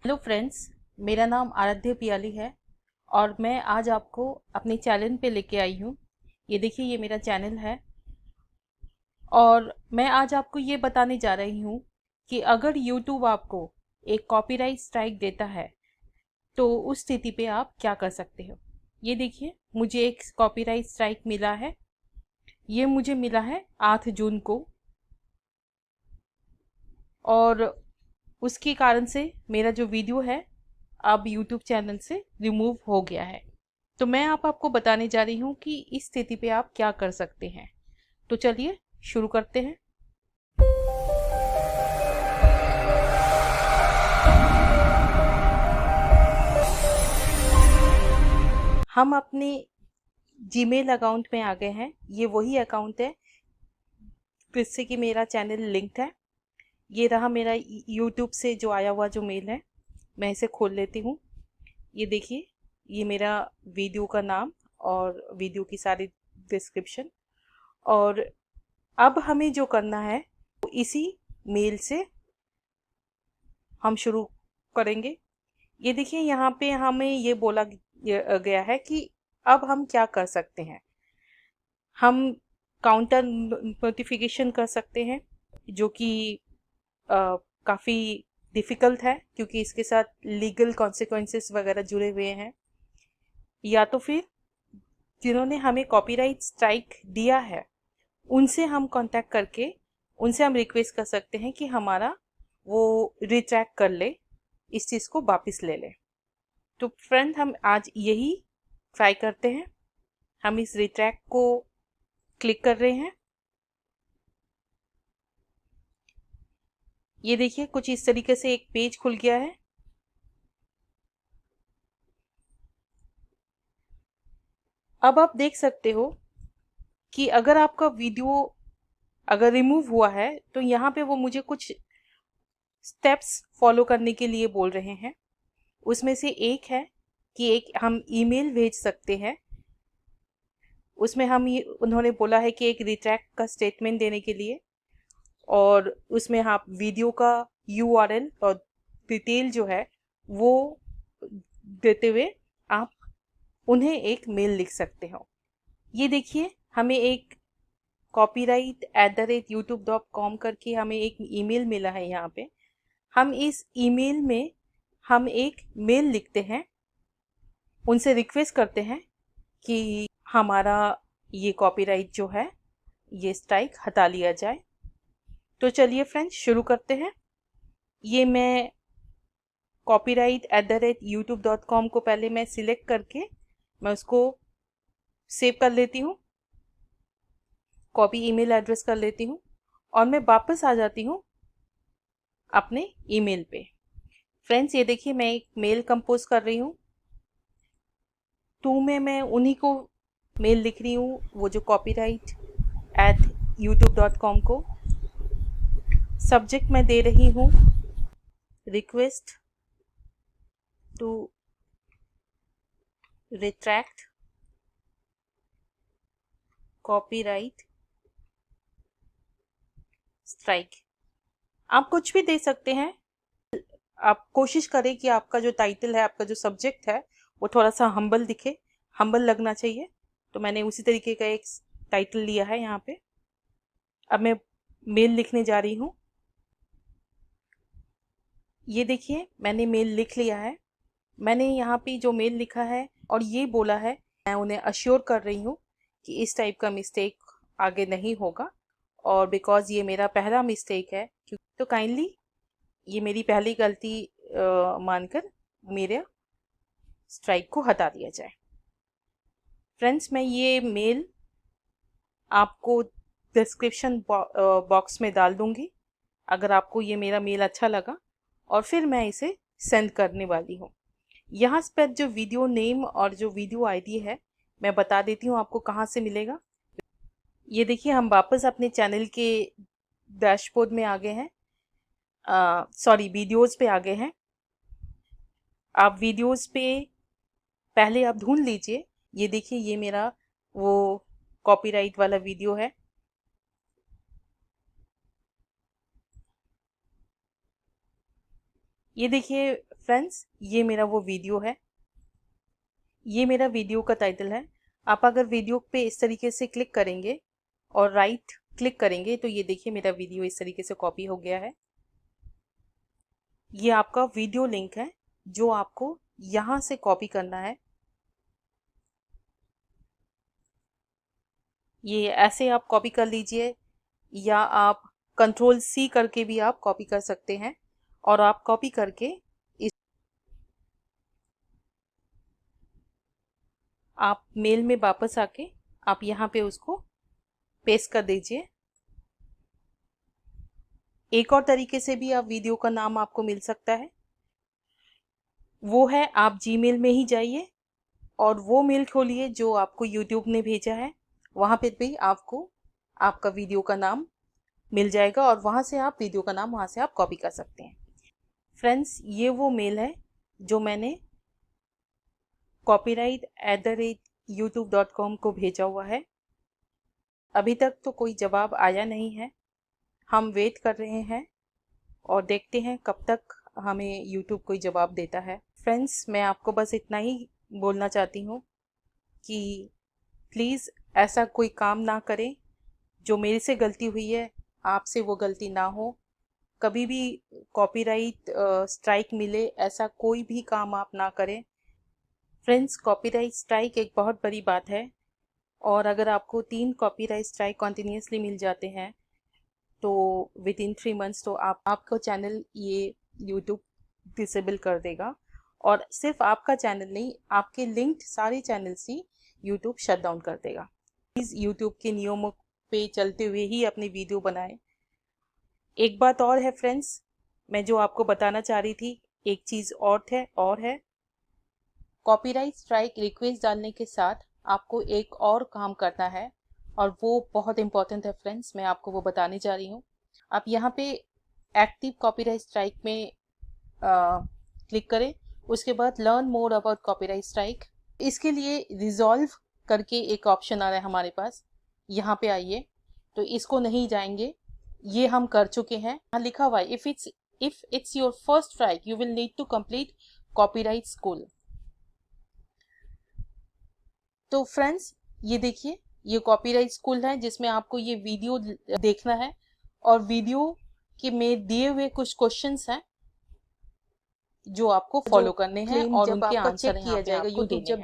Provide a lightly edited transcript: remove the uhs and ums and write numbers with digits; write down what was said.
Hello friends, मेरा नाम आराध्य पियाली है और मैं आज आपको अपने चैनल पे लेके आई हूँ। ये देखिए, ये मेरा चैनल है और मैं आज आपको ये बताने जा रही हूँ कि अगर यूट्यूब आपको एक कॉपीराइट स्ट्राइक देता है तो उस स्थिति पे आप क्या कर सकते हो। ये देखिए, मुझे एक कॉपीराइट स्ट्राइक मिला है। ये मुझे मिला है 8 जून को और उसके कारण से मेरा जो वीडियो है अब यूट्यूब चैनल से रिमूव हो गया है। तो मैं आपको बताने जा रही हूँ कि इस स्थिति पे आप क्या कर सकते हैं। तो चलिए शुरू करते हैं। हम अपने जीमेल अकाउंट में आ गए हैं। ये वही अकाउंट है जिससे कि मेरा चैनल लिंक्ड है। ये रहा मेरा यूट्यूब से जो आया हुआ जो मेल है। मैं इसे खोल लेती हूँ। ये देखिए, ये मेरा वीडियो का नाम और वीडियो की सारी डिस्क्रिप्शन। और अब हमें जो करना है वो इसी मेल से हम शुरू करेंगे। ये देखिए, यहाँ पे हमें ये बोला गया है कि अब हम क्या कर सकते हैं। हम काउंटर नोटिफिकेशन कर सकते हैं, जो कि काफ़ी डिफ़िकल्ट है क्योंकि इसके साथ लीगल कॉन्सिक्वेंसेस वगैरह जुड़े हुए हैं। या तो फिर जिन्होंने हमें कॉपीराइट स्ट्राइक दिया है उनसे हम कांटेक्ट करके उनसे हम रिक्वेस्ट कर सकते हैं कि हमारा वो रिट्रैक्ट कर ले, इस चीज़ को वापस ले ले। तो फ्रेंड, हम आज यही ट्राई करते हैं। हम इस रिट्रैक्ट को क्लिक कर रहे हैं। ये देखिए, कुछ इस तरीके से एक पेज खुल गया है। अब आप देख सकते हो कि अगर आपका वीडियो अगर रिमूव हुआ है तो यहाँ पे वो मुझे कुछ स्टेप्स फॉलो करने के लिए बोल रहे हैं। उसमें से एक है कि एक हम ईमेल भेज सकते हैं। उसमें हम ये उन्होंने बोला है कि एक रिट्रैक्ट का स्टेटमेंट देने के लिए, और उसमें आप वीडियो का यूआरएल और डिटेल जो है वो देते हुए आप उन्हें एक मेल लिख सकते हो। ये देखिए, हमें एक copyright@youtube.com करके हमें एक ईमेल मिला है। यहाँ पे हम इस ईमेल में हम एक मेल लिखते हैं, उनसे रिक्वेस्ट करते हैं कि हमारा ये कॉपीराइट जो है ये स्ट्राइक हटा लिया जाए। तो चलिए फ्रेंड्स, शुरू करते हैं। ये मैं copyright@youtube.com को पहले मैं सिलेक्ट करके मैं उसको सेव कर लेती हूँ, कॉपी ईमेल एड्रेस कर लेती हूँ और मैं वापस आ जाती हूँ अपने ईमेल पे। फ्रेंड्स, ये देखिए, मैं एक मेल कंपोज कर रही हूँ। टू में मैं उन्हीं को मेल लिख रही हूँ, वो जो copyright@youtube.com को। सब्जेक्ट मैं दे रही हूँ request to retract copyright strike. आप कुछ भी दे सकते हैं। आप कोशिश करें कि आपका जो टाइटल है, आपका जो सब्जेक्ट है वो थोड़ा सा हम्बल दिखे, हम्बल लगना चाहिए। तो मैंने उसी तरीके का एक टाइटल लिया है यहाँ पे। अब मैं मेल लिखने जा रही हूँ। ये देखिए, मैंने मेल लिख लिया है। मैंने यहाँ पे जो मेल लिखा है और ये बोला है, मैं उन्हें अश्योर कर रही हूँ कि इस टाइप का मिस्टेक आगे नहीं होगा, और बिकॉज ये मेरा पहला मिस्टेक है तो काइंडली ये मेरी पहली गलती मानकर मेरे स्ट्राइक को हटा दिया जाए। फ्रेंड्स, मैं ये मेल आपको डिस्क्रिप्शन बॉक्स में डाल दूंगी अगर आपको ये मेरा मेल अच्छा लगा, और फिर मैं इसे सेंड करने वाली हूँ। यहाँ पर जो वीडियो नेम और जो वीडियो आईडी है मैं बता देती हूँ आपको कहाँ से मिलेगा। ये देखिए, हम वापस अपने चैनल के डैशबोर्ड में आ गए हैं, सॉरी वीडियोस पे आ गए हैं। आप वीडियोस पे पहले आप ढूंढ लीजिए। ये देखिए, ये मेरा वो कॉपीराइट वाला वीडियो है। ये देखिए फ्रेंड्स, ये मेरा वो वीडियो है, ये मेरा वीडियो का टाइटल है। आप अगर वीडियो पे इस तरीके से क्लिक करेंगे और राइट क्लिक करेंगे तो ये देखिए मेरा वीडियो इस तरीके से कॉपी हो गया है। ये आपका वीडियो लिंक है जो आपको यहाँ से कॉपी करना है। ये ऐसे आप कॉपी कर लीजिए या आप Ctrl+C करके भी आप कॉपी कर सकते हैं। और आप कॉपी करके इस आप मेल में वापस आके आप यहाँ पे उसको पेस्ट कर दीजिए। एक और तरीके से भी आप वीडियो का नाम आपको मिल सकता है, वो है आप जीमेल में ही जाइए और वो मेल खोलिए जो आपको यूट्यूब ने भेजा है। वहाँ पे भी आपको आपका वीडियो का नाम मिल जाएगा और वहाँ से आप वीडियो का नाम वहाँ से आप कॉपी कर सकते हैं। फ्रेंड्स, ये वो मेल है जो मैंने copyright@youtube.com को भेजा हुआ है। अभी तक तो कोई जवाब आया नहीं है, हम वेट कर रहे हैं और देखते हैं कब तक हमें यूट्यूब कोई जवाब देता है। फ्रेंड्स, मैं आपको बस इतना ही बोलना चाहती हूँ कि प्लीज़ ऐसा कोई काम ना करें। जो मेरे से गलती हुई है आपसे वो गलती ना हो। कभी भी कॉपीराइट स्ट्राइक मिले ऐसा कोई भी काम आप ना करें। फ्रेंड्स, कॉपीराइट स्ट्राइक एक बहुत बड़ी बात है और अगर आपको 3 कॉपीराइट स्ट्राइक कॉन्टिन्यूसली मिल जाते हैं तो विद इन 3 मंथ्स तो आपका चैनल ये यूट्यूब डिसेबल कर देगा। और सिर्फ आपका चैनल नहीं, आपके लिंक्ड सारे चैनल्स ही यूट्यूब शट डाउन कर देगा। प्लीज़ यूट्यूब के नियमों पे चलते हुए ही अपनी वीडियो बनाएं। एक बात और है फ्रेंड्स, मैं जो आपको बताना चाह रही थी, एक चीज़ और है कॉपीराइट स्ट्राइक रिक्वेस्ट डालने के साथ आपको एक और काम करना है और वो बहुत इंपॉर्टेंट है फ्रेंड्स, मैं आपको वो बताने जा रही हूँ। आप यहाँ पे एक्टिव कॉपीराइट स्ट्राइक में क्लिक करें, उसके बाद learn more about copyright strike. इसके लिए रिजॉल्व करके एक ऑप्शन आ रहा है हमारे पास, यहाँ पे आइए। तो इसको नहीं जाएंगे, ये हम कर चुके हैं। यहाँ लिखा हुआ है if it's your first strike you will need to complete copyright school. तो फ्रेंड्स, ये देखिए ये कॉपीराइट स्कूल है जिसमें आपको ये वीडियो देखना है और वीडियो के में दिए हुए कुछ क्वेश्चंस हैं जो आपको फॉलो करने हैं और उनके आंसर यहाँ पे आपको देने हैं।